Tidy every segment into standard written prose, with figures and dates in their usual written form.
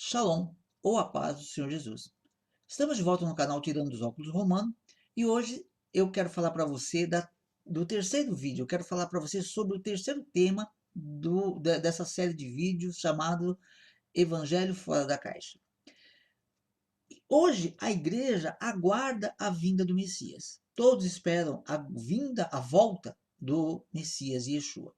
Shalom, ou a paz do Senhor Jesus. Estamos de volta no canal Tirando dos Óculos Romano e hoje eu quero falar para você do terceiro vídeo. Eu quero falar para você sobre o terceiro tema dessa série de vídeos chamado Evangelho Fora da Caixa. Hoje a igreja aguarda a vinda do Messias. Todos esperam a volta do Messias Yeshua.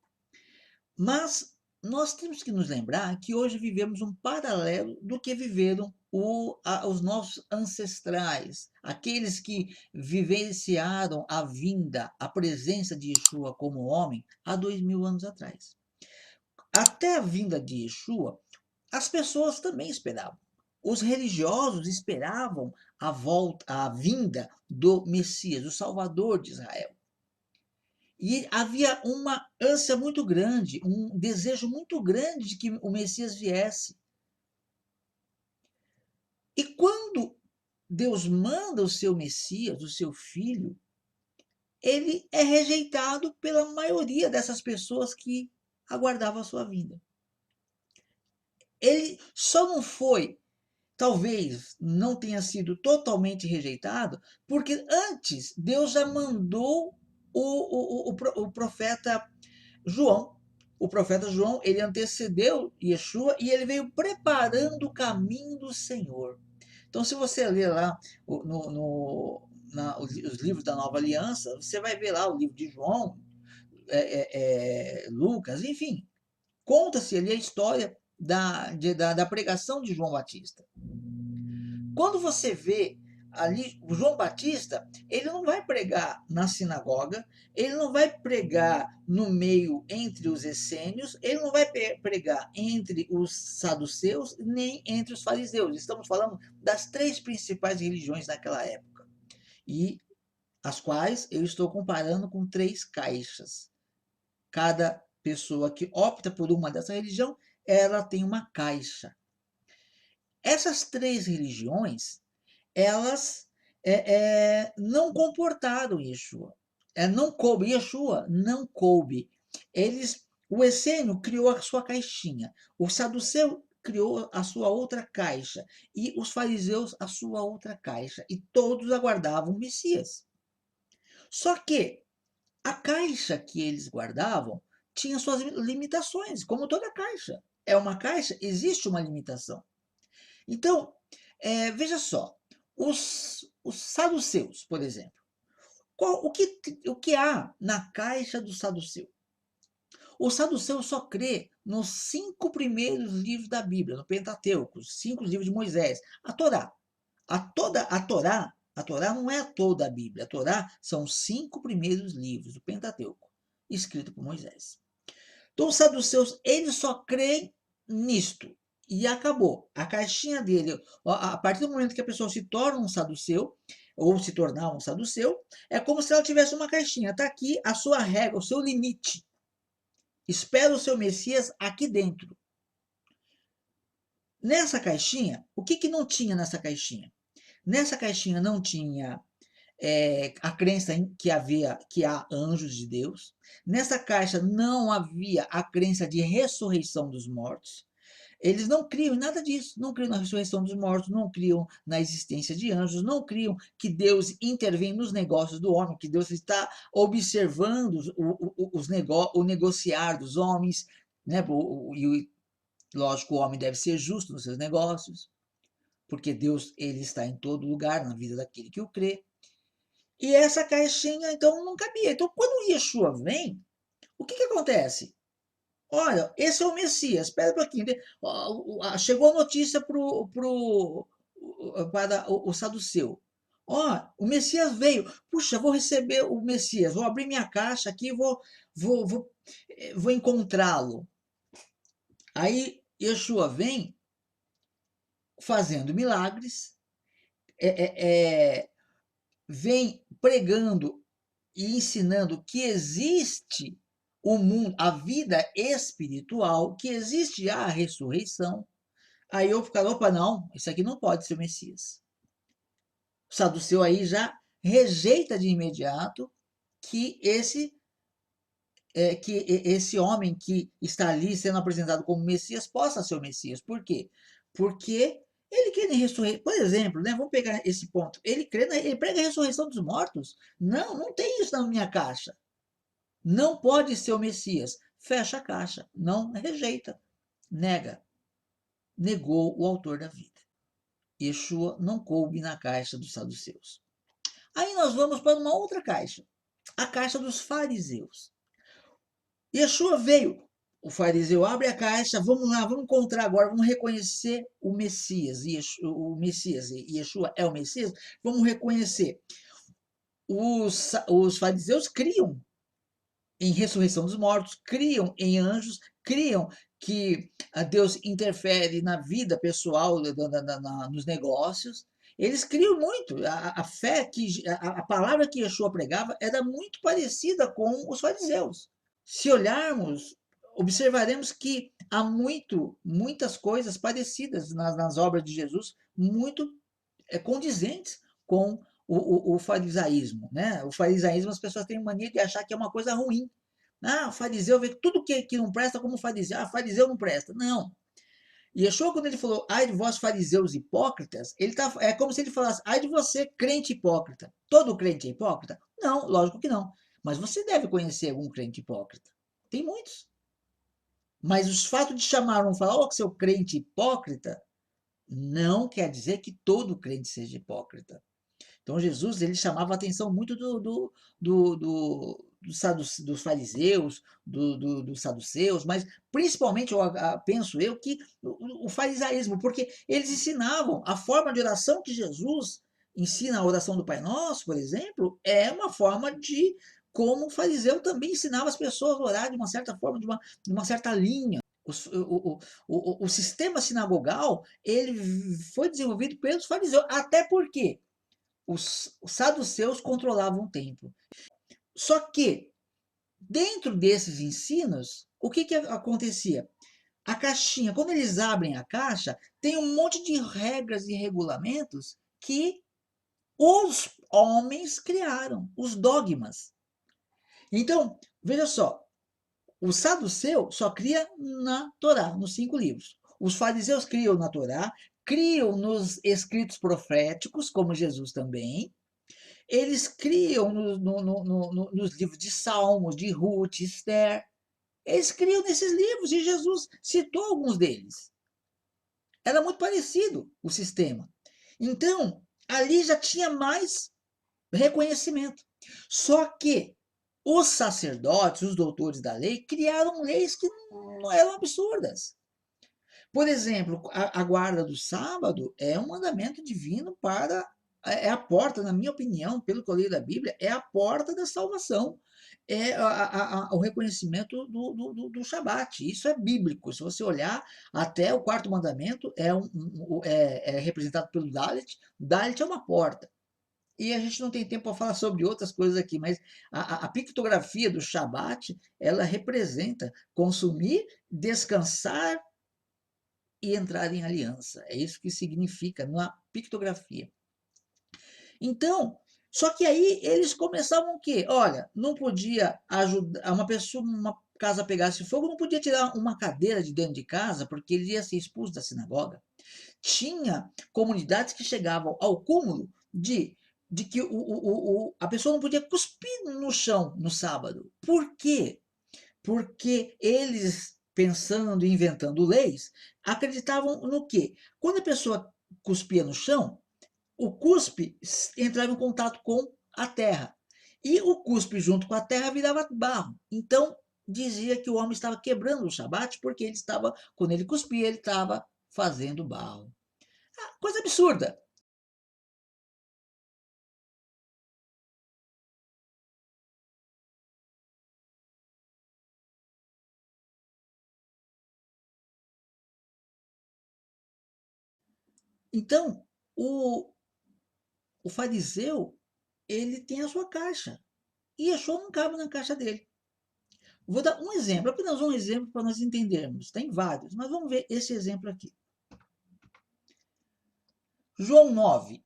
Mas nós temos que nos lembrar que hoje vivemos um paralelo do que viveram os nossos ancestrais, aqueles que vivenciaram a vinda, a presença de Yeshua como homem há 2000 anos atrás. Até a vinda de Yeshua, as pessoas também esperavam. Os religiosos esperavam a volta, a vinda do Messias, o Salvador de Israel. E havia uma ânsia muito grande, um desejo muito grande de que o Messias viesse. E quando Deus manda o seu Messias, o seu filho, ele é rejeitado pela maioria dessas pessoas que aguardavam a sua vinda. Ele só não foi, talvez não tenha sido totalmente rejeitado, porque antes Deus já mandou o profeta João. O profeta João, ele antecedeu Yeshua e ele veio preparando o caminho do Senhor. Então, se você ler lá os livros da Nova Aliança, você vai ver lá o livro de João, Lucas, enfim, conta-se ali a história da pregação de João Batista. Quando você vê ali o João Batista, ele não vai pregar na sinagoga, ele não vai pregar no meio entre os essênios, ele não vai pregar entre os saduceus, nem entre os fariseus. Estamos falando das três principais religiões naquela época, e as quais eu estou comparando com três caixas. Cada pessoa que opta por uma dessa religião, ela tem uma caixa. Essas três religiões, elas não comportaram Yeshua. Não coube, Yeshua não coube. O essênio criou a sua caixinha, o saduceu criou a sua outra caixa e os fariseus a sua outra caixa, e todos aguardavam o Messias. Só que a caixa que eles guardavam tinha suas limitações, como toda caixa. É uma caixa, existe uma limitação. Então, veja só, os saduceus, por exemplo. O que há na caixa do saduceu? O saduceu só crê nos 5 primeiros livros da Bíblia, no Pentateuco, os 5 livros de Moisés, a Torá. A Torá não é toda a Bíblia. A Torá são os 5 primeiros livros do Pentateuco, escrito por Moisés. Então, os saduceus, eles só creem nisto. E acabou. A caixinha dele, a partir do momento que a pessoa se torna um saduceu, ou se tornar um saduceu, é como se ela tivesse uma caixinha. Está aqui a sua regra, o seu limite. Espera o seu Messias aqui dentro. Nessa caixinha, o que não tinha nessa caixinha? Nessa caixinha não tinha a crença que há anjos de Deus. Nessa caixa não havia a crença de ressurreição dos mortos. Eles não criam em nada disso, não criam na ressurreição dos mortos, não criam na existência de anjos, não criam que Deus intervém nos negócios do homem, que Deus está observando o negociar dos homens, né? E lógico, o homem deve ser justo nos seus negócios, porque Deus, ele está em todo lugar na vida daquele que o crê. E essa caixinha, então, não cabia. Então, quando o Yeshua vem, o que acontece? Olha, esse é o Messias, espera um pouquinho. Chegou a notícia para o saduceu. Ó, o Messias veio. Puxa, vou receber o Messias, vou abrir minha caixa aqui e vou encontrá-lo. Aí Yeshua vem fazendo milagres, vem pregando e ensinando que existe o mundo, a vida espiritual, que existe a ressurreição. Aí eu ficava, opa, não, isso aqui não pode ser o Messias. O saduceu aí já rejeita de imediato que esse homem que está ali sendo apresentado como Messias possa ser o Messias. Por quê? Porque ele crê em ressurreição. Por exemplo, né, vamos pegar esse ponto. Ele prega a ressurreição dos mortos. Não, não tem isso na minha caixa. Não pode ser o Messias. Fecha a caixa. Não rejeita. Nega. Negou o autor da vida. Yeshua não coube na caixa dos saduceus. Aí nós vamos para uma outra caixa. A caixa dos fariseus. Yeshua veio. O fariseu abre a caixa, vamos lá, vamos encontrar agora, vamos reconhecer o Messias. O Messias, Yeshua é o Messias. Vamos reconhecer. Os fariseus criam em ressurreição dos mortos, criam em anjos, criam que Deus interfere na vida pessoal, nos negócios. Eles criam muito. A fé, a palavra que Yeshua pregava era muito parecida com os fariseus. Se olharmos, observaremos que há muitas coisas parecidas nas obras de Jesus, muito condizentes com o farisaísmo. Né? O farisaísmo, as pessoas têm mania de achar que é uma coisa ruim. Ah, o fariseu vê tudo que não presta como fariseu. Ah, fariseu não presta. Não. E Yeshua, quando ele falou, ai de vós fariseus hipócritas, é como se ele falasse, ai de você crente hipócrita. Todo crente é hipócrita? Não, lógico que não. Mas você deve conhecer algum crente hipócrita. Tem muitos. Mas o fato de chamar um falar, que seu crente hipócrita, não quer dizer que todo crente seja hipócrita. Então Jesus ele chamava a atenção muito dos fariseus, dos saduceus, mas principalmente penso eu que o farisaísmo, porque eles ensinavam a forma de oração que Jesus ensina, a oração do Pai Nosso, por exemplo, é uma forma de como o fariseu também ensinava as pessoas a orar de uma certa forma, de uma certa linha. O sistema sinagogal ele foi desenvolvido pelos fariseus, até porque os saduceus controlavam o templo. Só que, dentro desses ensinos, o que acontecia? A caixinha, quando eles abrem a caixa, tem um monte de regras e regulamentos que os homens criaram, os dogmas. Então, veja só, o saduceu só cria na Torá, nos 5 livros. Os fariseus criam na Torá, criam nos escritos proféticos, como Jesus também. Eles criam nos livros de Salmos, de Ruth, Esther. Eles criam nesses livros e Jesus citou alguns deles. Era muito parecido o sistema. Então, ali já tinha mais reconhecimento. Só que os sacerdotes, os doutores da lei, criaram leis que não eram absurdas. Por exemplo, a guarda do sábado é um mandamento divino para. É a porta, na minha opinião, pelo que eu leio da Bíblia, é a porta da salvação. É o reconhecimento do Shabat. Isso é bíblico. Se você olhar, até o quarto mandamento é representado pelo Dalet. O Dalet é uma porta. E a gente não tem tempo para falar sobre outras coisas aqui, mas a pictografia do Shabat, ela representa consumir, descansar e entrar em aliança. É isso que significa na pictografia. Então, só que aí eles começavam o quê? Olha, não podia ajudar uma pessoa, uma casa pegasse fogo, não podia tirar uma cadeira de dentro de casa, porque ele ia ser expulso da sinagoga. Tinha comunidades que chegavam ao cúmulo de que a pessoa não podia cuspir no chão no sábado. Por quê? Porque eles, pensando e inventando leis, acreditavam no quê? Quando a pessoa cuspia no chão, o cuspe entrava em contato com a terra. E o cuspe junto com a terra virava barro. Então, dizia que o homem estava quebrando o Shabat, porque ele estava, quando ele cuspia, ele estava fazendo barro. Coisa absurda. Então, o fariseu, ele tem a sua caixa. E Yeshua não cabe na caixa dele. Vou dar um exemplo, apenas um exemplo para nós entendermos. Tem vários, mas vamos ver esse exemplo aqui. João 9,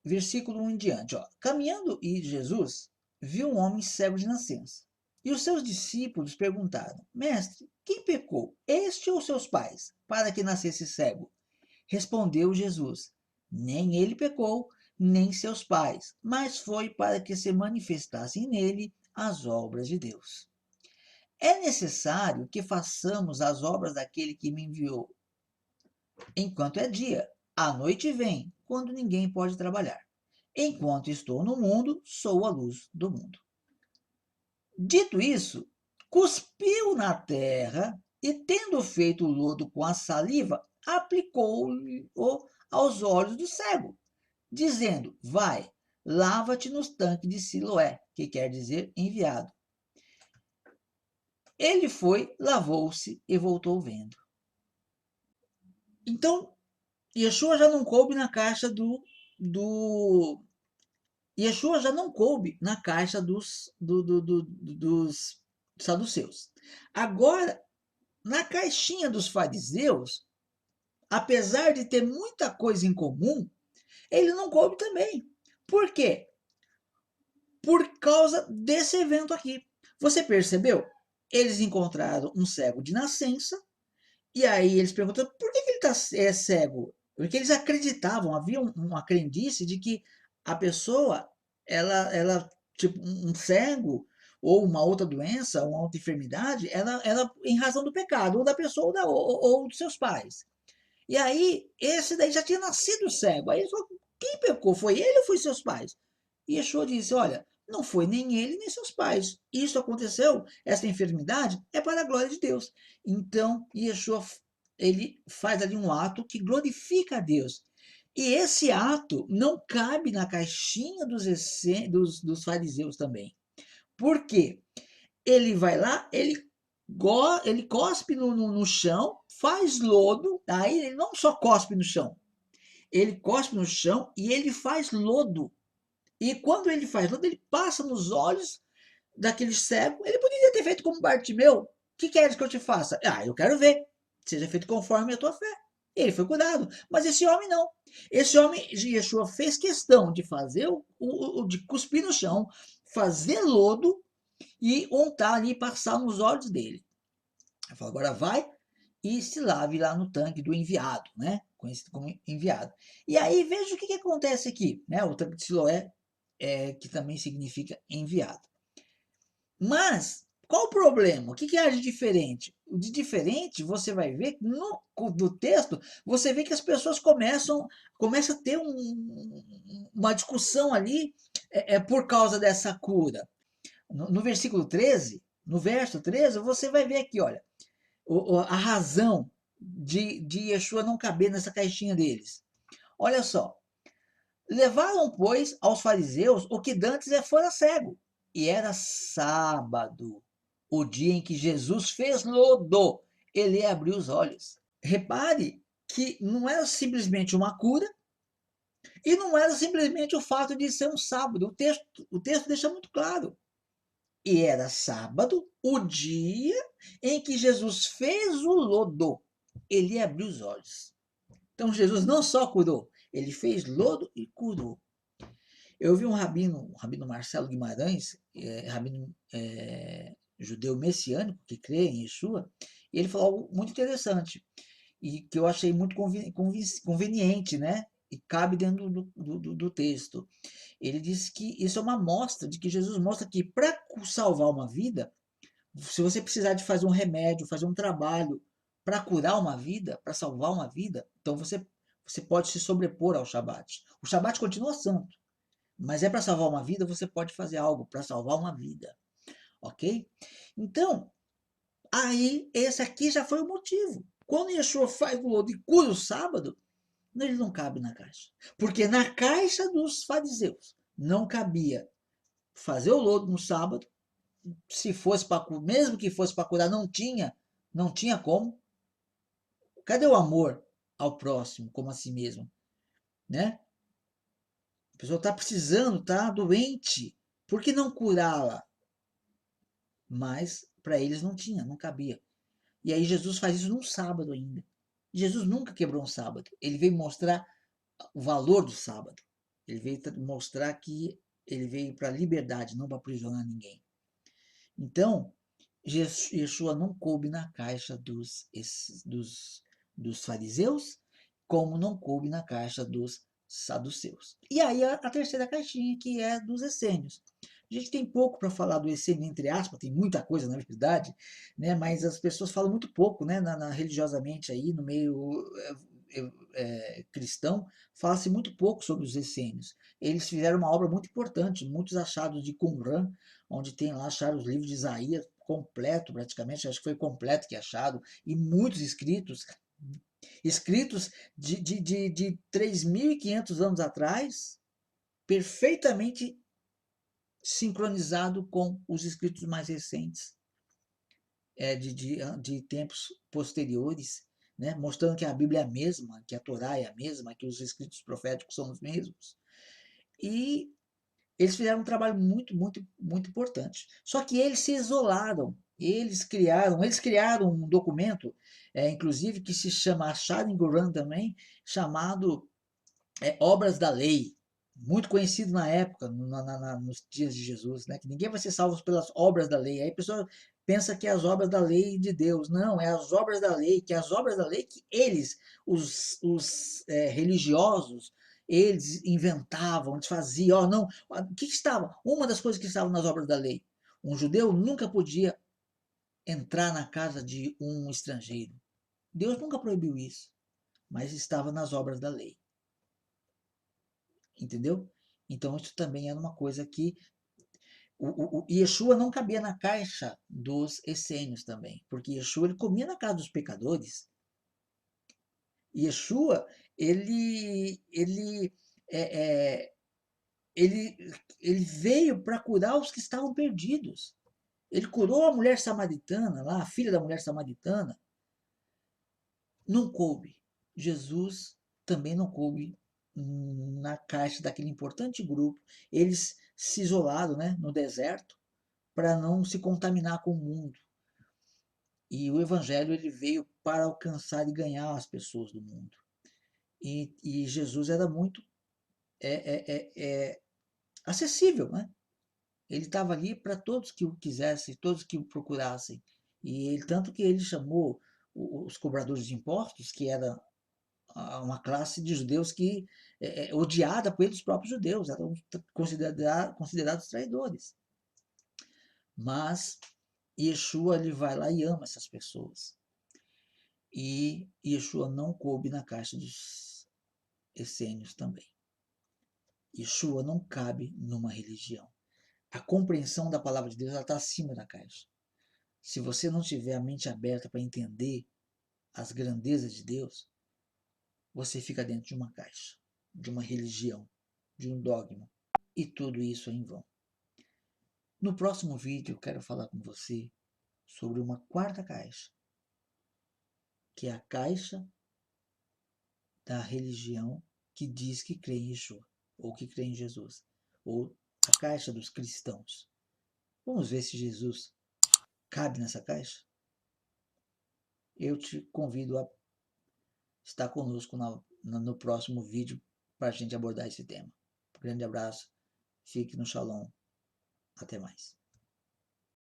versículo 1 em diante. Ó. Caminhando e Jesus viu um homem cego de nascença. E os seus discípulos perguntaram: Mestre, quem pecou, este ou seus pais, para que nascesse cego? Respondeu Jesus: nem ele pecou, nem seus pais, mas foi para que se manifestassem nele as obras de Deus. É necessário que façamos as obras daquele que me enviou enquanto é dia. A noite vem, quando ninguém pode trabalhar. Enquanto estou no mundo, sou a luz do mundo. Dito isso, cuspiu na terra e, tendo feito o lodo com a saliva, aplicou-o aos olhos do cego, dizendo: vai, lava-te nos tanques de Siloé, que quer dizer enviado. Ele foi, lavou-se e voltou vendo. Então, Yeshua já não coube na caixa do Yeshua já não coube na caixa dos saduceus. Agora, na caixinha dos fariseus, apesar de ter muita coisa em comum, ele não coube também. Por quê? Por causa desse evento aqui. Você percebeu? Eles encontraram um cego de nascença, e aí eles perguntam por que ele é cego? Porque eles acreditavam, havia uma crendice de que a pessoa, ela tipo, um cego, ou uma outra doença, uma outra enfermidade, ela em razão do pecado, ou da pessoa, ou dos seus pais. E aí, esse daí já tinha nascido cego. Aí ele falou, quem pecou? Foi ele ou foi seus pais? E Yeshua disse, olha, não foi nem ele nem seus pais. Isso aconteceu, essa enfermidade é para a glória de Deus. Então, Yeshua, ele faz ali um ato que glorifica a Deus. E esse ato não cabe na caixinha dos fariseus também. Por quê? Ele vai lá, ele cospe no chão, faz lodo, aí ele não só cospe no chão, ele cospe no chão e ele faz lodo. E quando ele faz lodo, ele passa nos olhos daquele cego. Ele poderia ter feito como Bartimeu. O que queres que eu te faça? Ah, eu quero ver. Seja feito conforme a tua fé. Ele foi curado. Mas esse homem não. Esse homem, Yeshua fez questão de fazer de cuspir no chão, fazer lodo e untar ali, passar nos olhos dele. Ele falou, agora vai e se lave lá no tanque do enviado, né? Conhecido como enviado. E aí veja o que acontece aqui, né? O tanque de Siloé, que também significa enviado. Mas qual o problema? O que há de diferente? O de diferente, você vai ver do texto, você vê que as pessoas começam a ter uma discussão ali por causa dessa cura. No versículo 13, no verso 13, você vai ver aqui, olha, a razão de Yeshua não caber nessa caixinha deles. Olha só. Levaram, pois, aos fariseus o que dantes fora cego. E era sábado, o dia em que Jesus fez lodo. Ele abriu os olhos. Repare que não era simplesmente uma cura e não era simplesmente o fato de ser um sábado. O texto deixa muito claro. E era sábado, o dia em que Jesus fez o lodo. Ele abriu os olhos. Então Jesus não só curou, ele fez lodo e curou. Eu vi um rabino, o rabino Marcelo Guimarães, rabino judeu messiânico, que crê em Yeshua, e ele falou algo muito interessante, e que eu achei muito conveniente, né? E cabe dentro do texto. Ele disse que isso é uma mostra, de que Jesus mostra que para salvar uma vida, se você precisar de fazer um remédio, fazer um trabalho para curar uma vida, para salvar uma vida, então você pode se sobrepor ao Shabat. O Shabat continua santo, mas é para salvar uma vida, você pode fazer algo para salvar uma vida, ok? Então, aí, esse aqui já foi o motivo. Quando Yeshua faz o lodo e cura o sábado, ele não cabe na caixa. Porque na caixa dos fariseus não cabia fazer o lodo no sábado, se fosse para mesmo que fosse para curar, não tinha como. Cadê o amor ao próximo como a si mesmo, né? A pessoa está precisando, está doente, por que não curá-la? Mas para eles não cabia. E aí Jesus faz isso num sábado ainda. Jesus nunca quebrou um sábado. Ele veio mostrar o valor do sábado. Ele veio mostrar que ele veio para a liberdade, não para aprisionar ninguém. Então, Yeshua não coube na caixa dos fariseus como não coube na caixa dos saduceus. E aí a terceira caixinha, que é dos essênios. A gente tem pouco para falar do essênio, entre aspas, tem muita coisa, na verdade, né? Mas as pessoas falam muito pouco, né? Religiosamente aí, no meio cristão, fala-se muito pouco sobre os essênios. Eles fizeram uma obra muito importante, muitos achados de Qumran, onde tem lá, acharam os livros de Isaías completo, praticamente, acho que foi completo que achado, e muitos escritos de 3.500 anos atrás, perfeitamente sincronizado com os escritos mais recentes, de tempos posteriores, né? Mostrando que a Bíblia é a mesma, que a Torá é a mesma, que os escritos proféticos são os mesmos. E eles fizeram um trabalho muito, muito, muito importante. Só que eles se isolaram. Eles criaram um documento, inclusive, que se chama, achado em Qumran também, chamado Obras da Lei, muito conhecido na época, nos dias de Jesus, né? Que ninguém vai ser salvo pelas obras da lei. Aí a pessoa pensa que é as obras da lei de Deus. Não, é as obras da lei, que eles, os religiosos, eles inventavam, eles faziam. Não, o que estava? Uma das coisas que estavam nas obras da lei. Um judeu nunca podia entrar na casa de um estrangeiro. Deus nunca proibiu isso, mas estava nas obras da lei. Entendeu? Então isso também era uma coisa que o Yeshua não cabia na caixa dos essênios também, porque Yeshua ele comia na casa dos pecadores. Yeshua ele é, é, ele, ele veio para curar os que estavam perdidos. Ele curou a mulher samaritana lá, a filha da mulher samaritana. Não coube. Jesus também não coube na caixa daquele importante grupo. Eles se isolaram, né, no deserto para não se contaminar com o mundo. E o evangelho ele veio para alcançar e ganhar as pessoas do mundo. E Jesus era muito acessível, né? Ele estava ali para todos que o quisessem, todos que o procurassem. E ele, tanto que ele chamou os cobradores de impostos, que era uma classe de judeus que odiada pelos próprios judeus, eram considerados traidores. Mas Yeshua ele vai lá e ama essas pessoas. E Yeshua não coube na caixa dos essênios também. Yeshua não cabe numa religião. A compreensão da palavra de Deus está acima da caixa. Se você não tiver a mente aberta para entender as grandezas de Deus, você fica dentro de uma caixa, de uma religião, de um dogma. E tudo isso é em vão. No próximo vídeo eu quero falar com você sobre uma quarta caixa, que é a caixa da religião que diz que crê em Yeshua, ou que crê em Jesus, ou a caixa dos cristãos. Vamos ver se Jesus cabe nessa caixa? Eu te convido a estar conosco no próximo vídeo para a gente abordar esse tema. Um grande abraço, fique no Shalom, até mais.